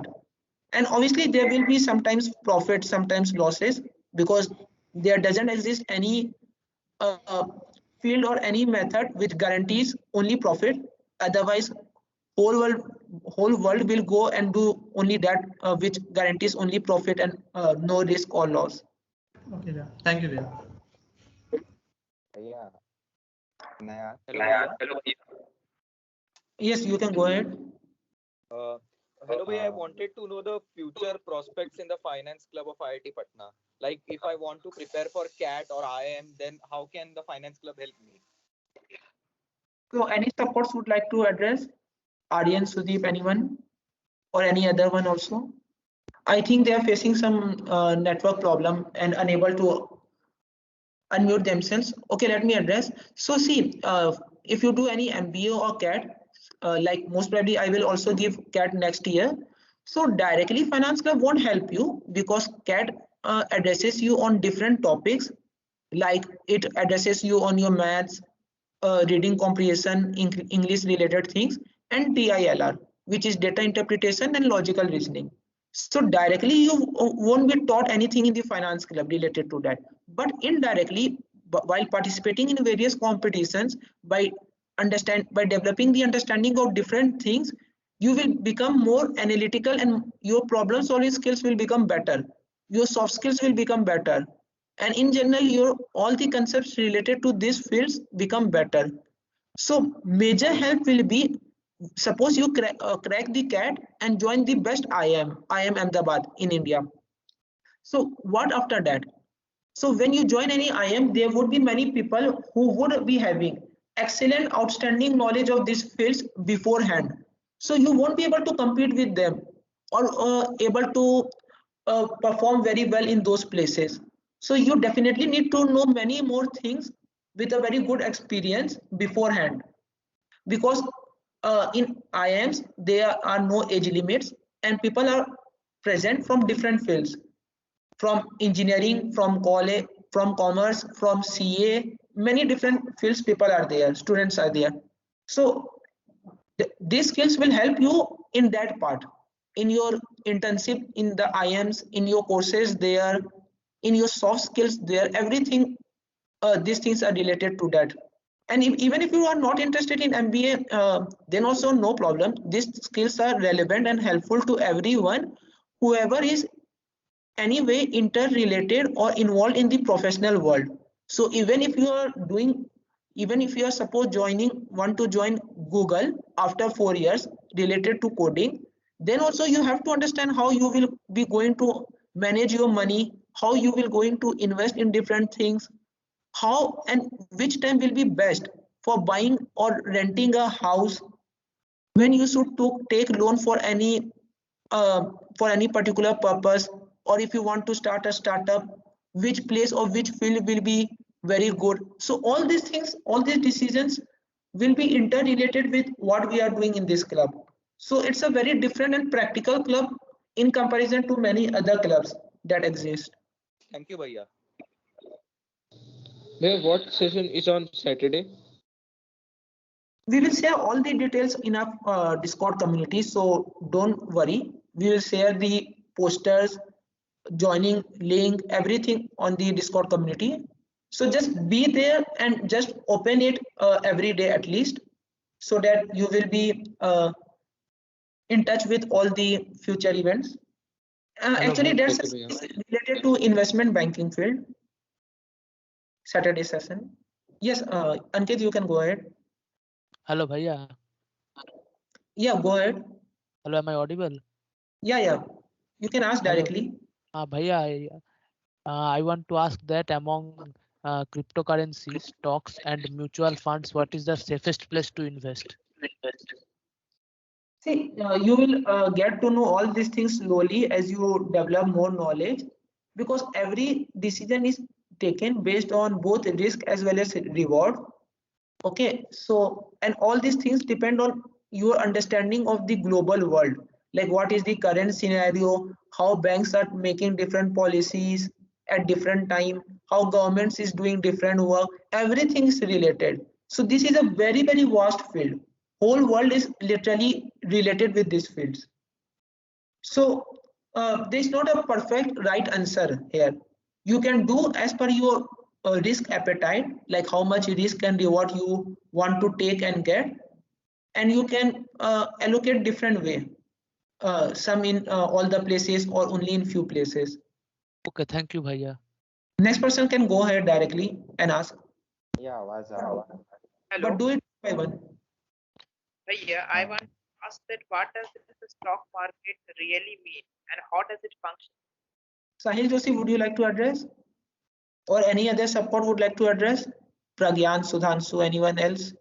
And obviously there will be sometimes profit, sometimes losses, because there doesn't exist any uh, field or any method which guarantees only profit. Otherwise whole world will go and do only that which guarantees only profit and no risk or loss. Okay, yeah. Thank you, Ria. Yeah. Hello, Bhaiya. Yes, you can go ahead. Uh, Hello, Bhaiya. I wanted to know the future prospects in the finance club of IIT Patna. Like, if I want to prepare for CAT or IIM, then how can the finance club help me? So any supports would like to address? Aryan, Sudeep, anyone? Or any other one also? I think they are facing some network problem and unable to unmute themselves. Okay, let me address. So see, if you do any MBA or CAT, like most probably I will also give CAT next year. So directly Finance Club won't help you because CAT addresses you on different topics, like it addresses you on your maths, reading comprehension, English related things, and DILR, which is data interpretation and logical reasoning. So directly you won't be taught anything in the finance club related to that, but indirectly, while participating in various competitions, by developing the understanding of different things, you will become more analytical and your problem solving skills will become better. Your soft skills will become better, and in general your all the concepts related to these fields become better. So major help will be, suppose you crack the CAT and join the best IIM Ahmedabad in India. So what after that? So when you join any IIM, there would be many people who would be having excellent, outstanding knowledge of these fields beforehand. So you won't be able to compete with them or able to perform very well in those places. So you definitely need to know many more things with a very good experience beforehand, because in IIMs there are no age limits and people are present from different fields, from engineering, from college, from commerce, from CA, many different fields people are there, students are there. So these skills will help you in that part, in your internship, in the IIMs, in your courses there, in your soft skills there, everything these things are related to that. And even if you are not interested in MBA, then also no problem. These skills are relevant and helpful to everyone, whoever is anyway interrelated or involved in the professional world. So even if you are suppose want to join Google after 4 years related to coding, then also you have to understand how you will be going to manage your money, how you will going to invest in different things, how and which time will be best for buying or renting a house, when you should to take loan uh, for any particular purpose, or if you want to start a startup, which place or which field will be very good. So all these things, all these decisions will be interrelated with what we are doing in this club. So it's a very different and practical club in comparison to many other clubs that exist. Thank you, Bhaiya. What session is on Saturday? We will share all the details in our Discord community, so don't worry. We will share the posters, joining link, everything on the Discord community. So just be there and just open it every day at least, so that you will be in touch with all the future events. Hello, Actually, bhai. that's Okay, Bhaiya. related to investment banking field, Saturday session. Yes, Ankit, you can go ahead. Hello, Bhaiya. Yeah, go ahead. Hello, am I audible? Yeah. You can ask Hello, directly. Bhaiya. I want to ask that among cryptocurrencies, stocks, and mutual funds, what is the safest place to invest? See, you will get to know all these things slowly as you develop more knowledge, because every decision is taken based on both risk as well as reward. Okay, so and all these things depend on your understanding of the global world, like what is the current scenario, how banks are making different policies at different time, how governments is doing different work, everything is related. So this is a very vast field. Whole world is literally related with these fields. So there's not a perfect right answer here. You can do as per your risk appetite, like how much risk and reward you want to take and get, and you can allocate different way. Some in all the places or only in few places. Okay, thank you, Bhaiya. Next person can go ahead directly and ask, Yeah, was but Hello. do it by one. Yeah, I want to ask that what does the stock market really mean and how does it function? Sahil Joshi, would you like to address? Or any other support would like to address? Pragyan, Sudhanshu, anyone else?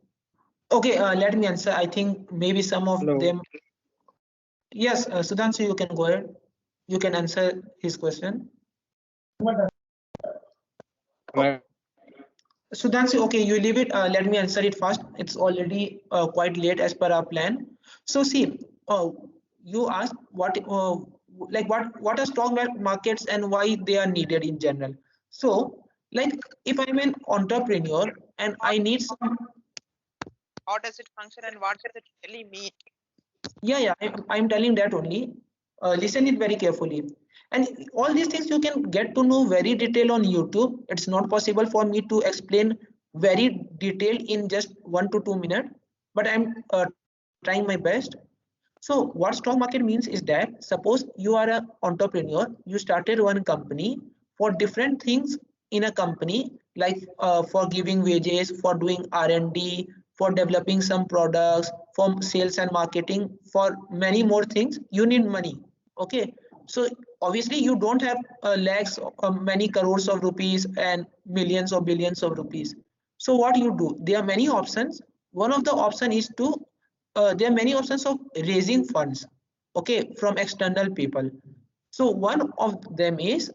Okay, let me answer. I think maybe some of Hello. them. Yes, Sudhanshu, you can go ahead. You can answer his question. Sudhanshu, okay, you leave it. Let me answer it first. It's already quite late as per our plan. So see, you asked what are stock markets and why they are needed in general. So, like if I'm an entrepreneur and I need some. How does it function and what does it really mean? Yeah, I'm telling that only. Listen it very carefully. And all these things you can get to know very detail on YouTube. It's not possible for me to explain very detailed in just 1 to 2 minutes, but I'm trying my best. So what stock market means is that suppose you are an entrepreneur, you started one company for different things in a company, like for giving wages, for doing R&D, for developing some products, for sales and marketing, for many more things. You need money. Okay, so obviously you don't have lakhs, many crores of rupees and millions or billions of rupees. So what you do? There are many options. One of the option is to there are many options of raising funds, okay, from external people. So one of them is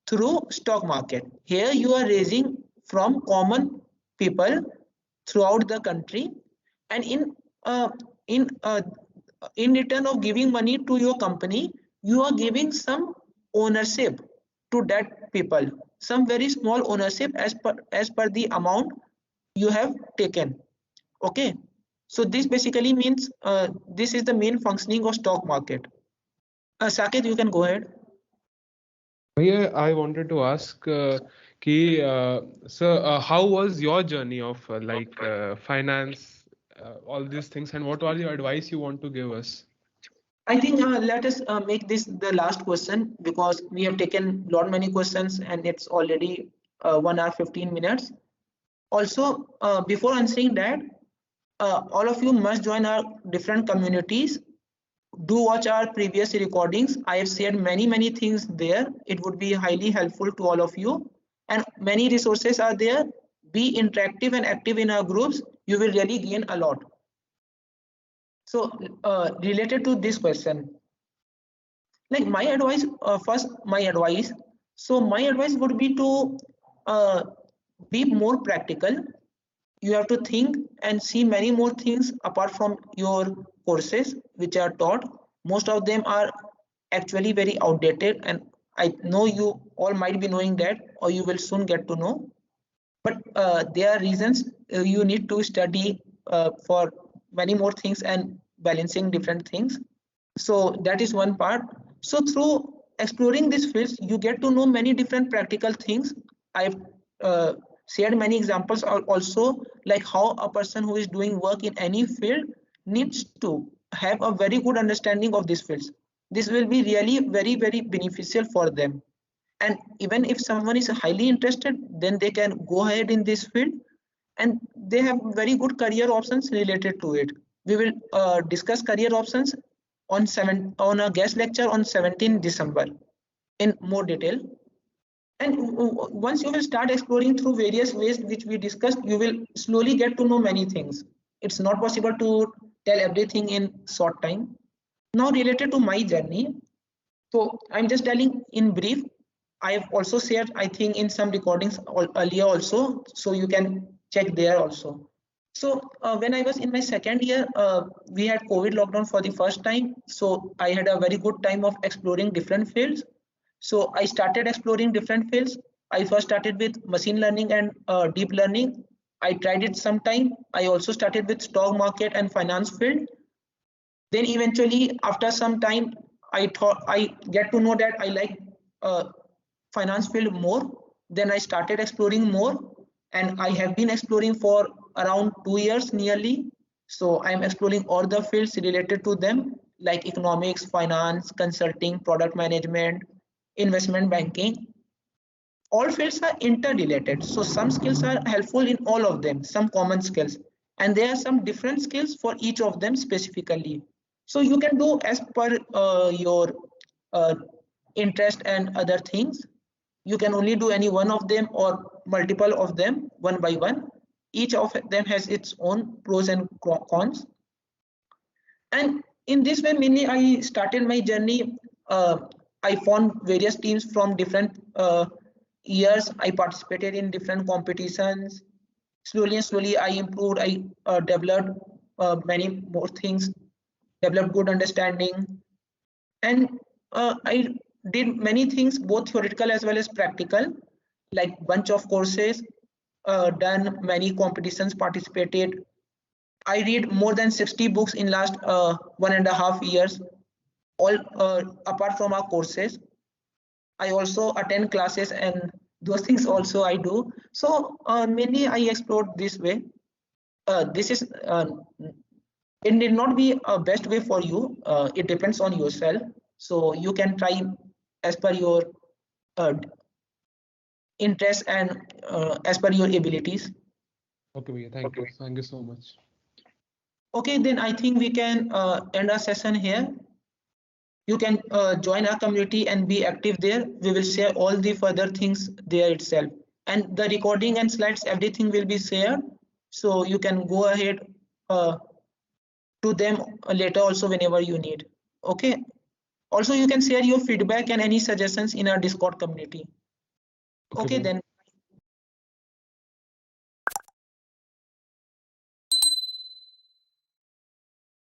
through stock market. Here you are raising from common people throughout the country, and uh, in uh, in return of giving money to your company, you are giving some ownership to that people, some very small ownership as per the amount you have taken. Okay, so this basically means this is the main functioning of stock market. Saket, you can go ahead. Yeah, I wanted to ask, sir, how was your journey of finance, all these things, and what are your advice you want to give us? I think let us make this the last question because we have taken lot many questions and it's already 1 hour 15 minutes. Also, before answering that, all of you must join our different communities. Do watch our previous recordings. I have shared many things there. It would be highly helpful to all of you, and many resources are there. Be interactive and active in our groups. You will really gain a lot. So related to this question, like my advice, first my advice. So my advice would be to uh, be more practical. You have to think and see many more things apart from your courses which are taught. Most of them are actually very outdated, and I know you all might be knowing that, or you will soon get to know. But there are reasons you need to study for many more things and balancing different things. So that is one part. So through exploring these fields, you get to know many different practical things. I've uh, shared many examples also, like how a person who is doing work in any field needs to have a very good understanding of these fields. This will be really very beneficial for them. And even if someone is highly interested, then they can go ahead in this field, and they have very good career options related to it. We will discuss career options on a guest lecture on 17 December in more detail. And once you will start exploring through various ways which we discussed, you will slowly get to know many things. It's not possible to tell everything in short time. Now related to my journey, so I'm just telling in brief. I have also shared, I think, in some recordings earlier also, so you can check there also. So when I was in my second year, we had COVID lockdown for the first time. So I had a very good time of exploring different fields. So I started exploring different fields. I first started with machine learning and deep learning. I tried it sometime. I also started with stock market and finance field. Then eventually, after some time, I thought I get to know that I like finance field more. Then I started exploring more, and I have been exploring for around 2 years nearly. So I'm exploring all the fields related to them, like economics, finance, consulting, product management, investment banking. All fields are interrelated, so some skills are helpful in all of them, some common skills, and there are some different skills for each of them specifically. So you can do as per your uh, interest and other things. You can only do any one of them or multiple of them one by one. Each of them has its own pros and cons. And in this way, mainly I started my journey. I formed various teams from different years. I participated in different competitions. Slowly and slowly, I improved. I developed many more things, developed good understanding, and I did many things, both theoretical as well as practical, like bunch of courses, done many competitions, participated. I read more than 60 books in last 1.5 years, all apart from our courses. I also attend classes and those things also I do. So mainly I explored this way. This is it need not be a best way for you. It depends on yourself. So you can try as per your uh, interest and as per your abilities. Okay, Bhaiya, thank you. Thank you so much. Okay, then I think we can end our session here. You can join our community and be active there. We will share all the further things there itself. And the recording and slides, everything will be shared. So you can go ahead to them later also whenever you need. Okay. Also, you can share your feedback and any suggestions in our Discord community. Okay, then